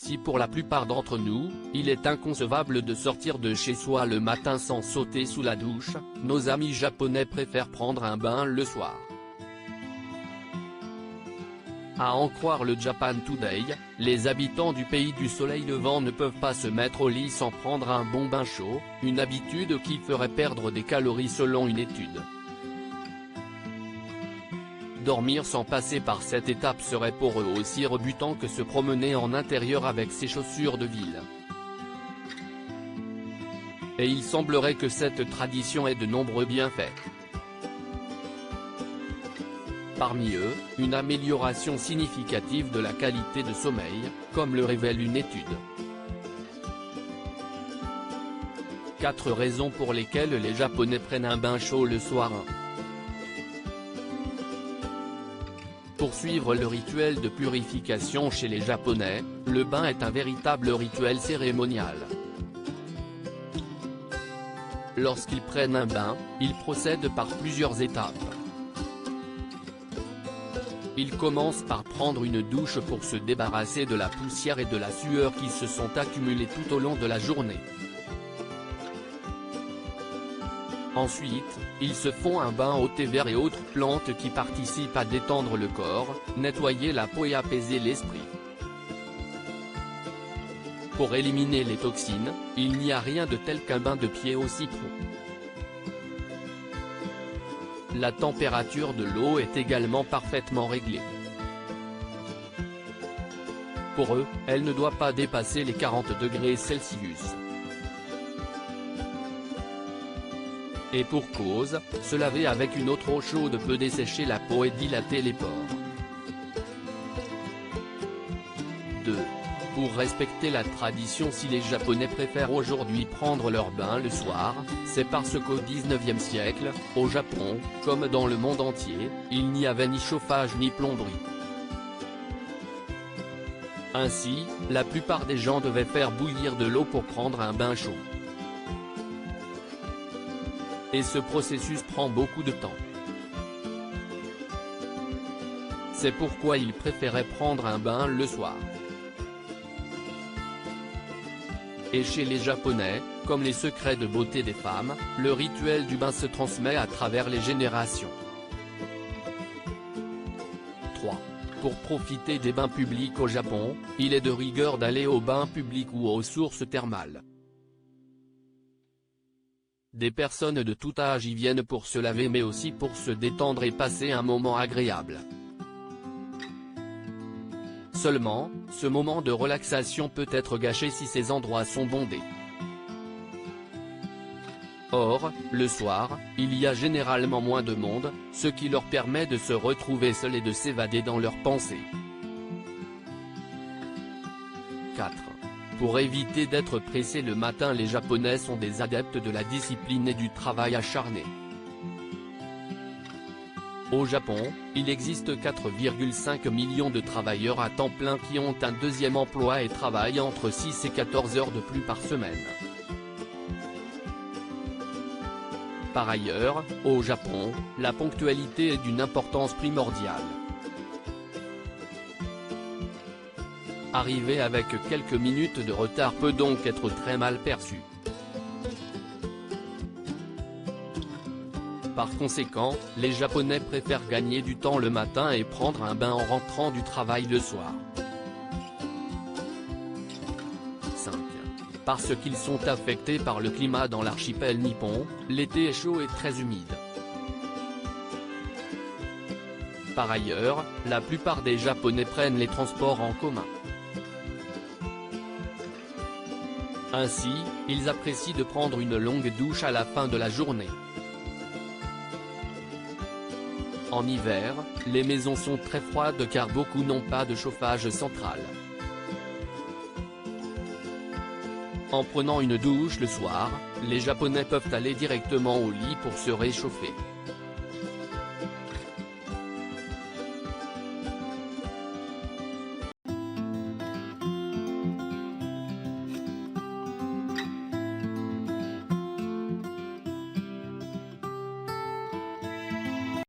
Si pour la plupart d'entre nous, il est inconcevable de sortir de chez soi le matin sans sauter sous la douche, nos amis japonais préfèrent prendre un bain le soir. À en croire le Japan Today, les habitants du pays du soleil levant ne peuvent pas se mettre au lit sans prendre un bon bain chaud, une habitude qui ferait perdre des calories selon une étude. Dormir sans passer par cette étape serait pour eux aussi rebutant que se promener en intérieur avec ses chaussures de ville. Et il semblerait que cette tradition ait de nombreux bienfaits. Parmi eux, une amélioration significative de la qualité de sommeil, comme le révèle une étude. 4 raisons pour lesquelles les Japonais prennent un bain chaud le soir. Pour suivre le rituel de purification chez les Japonais, le bain est un véritable rituel cérémonial. Lorsqu'ils prennent un bain, ils procèdent par plusieurs étapes. Ils commencent par prendre une douche pour se débarrasser de la poussière et de la sueur qui se sont accumulées tout au long de la journée. Ensuite, ils se font un bain au thé vert et autres plantes qui participent à détendre le corps, nettoyer la peau et apaiser l'esprit. Pour éliminer les toxines, il n'y a rien de tel qu'un bain de pied au citron. La température de l'eau est également parfaitement réglée. Pour eux, elle ne doit pas dépasser les 40 degrés Celsius. Et pour cause, se laver avec une eau trop chaude peut dessécher la peau et dilater les pores. 2. Pour respecter la tradition, si les Japonais préfèrent aujourd'hui prendre leur bain le soir, c'est parce qu'au XIXe siècle, au Japon, comme dans le monde entier, il n'y avait ni chauffage ni plomberie. Ainsi, la plupart des gens devaient faire bouillir de l'eau pour prendre un bain chaud. Et ce processus prend beaucoup de temps. C'est pourquoi ils préféraient prendre un bain le soir. Et chez les Japonais, comme les secrets de beauté des femmes, le rituel du bain se transmet à travers les générations. 3. Pour profiter des bains publics au Japon, il est de rigueur d'aller au bain public ou aux sources thermales. Des personnes de tout âge y viennent pour se laver mais aussi pour se détendre et passer un moment agréable. Seulement, ce moment de relaxation peut être gâché si ces endroits sont bondés. Or, le soir, il y a généralement moins de monde, ce qui leur permet de se retrouver seuls et de s'évader dans leurs pensées. 4. Pour éviter d'être pressés le matin, les Japonais sont des adeptes de la discipline et du travail acharné. Au Japon, il existe 4,5 millions de travailleurs à temps plein qui ont un deuxième emploi et travaillent entre 6 et 14 heures de plus par semaine. Par ailleurs, au Japon, la ponctualité est d'une importance primordiale. Arriver avec quelques minutes de retard peut donc être très mal perçu. Par conséquent, les Japonais préfèrent gagner du temps le matin et prendre un bain en rentrant du travail le soir. 5. Parce qu'ils sont affectés par le climat dans l'archipel nippon, l'été est chaud et très humide. Par ailleurs, la plupart des Japonais prennent les transports en commun. Ainsi, ils apprécient de prendre une longue douche à la fin de la journée. En hiver, les maisons sont très froides car beaucoup n'ont pas de chauffage central. En prenant une douche le soir, les Japonais peuvent aller directement au lit pour se réchauffer.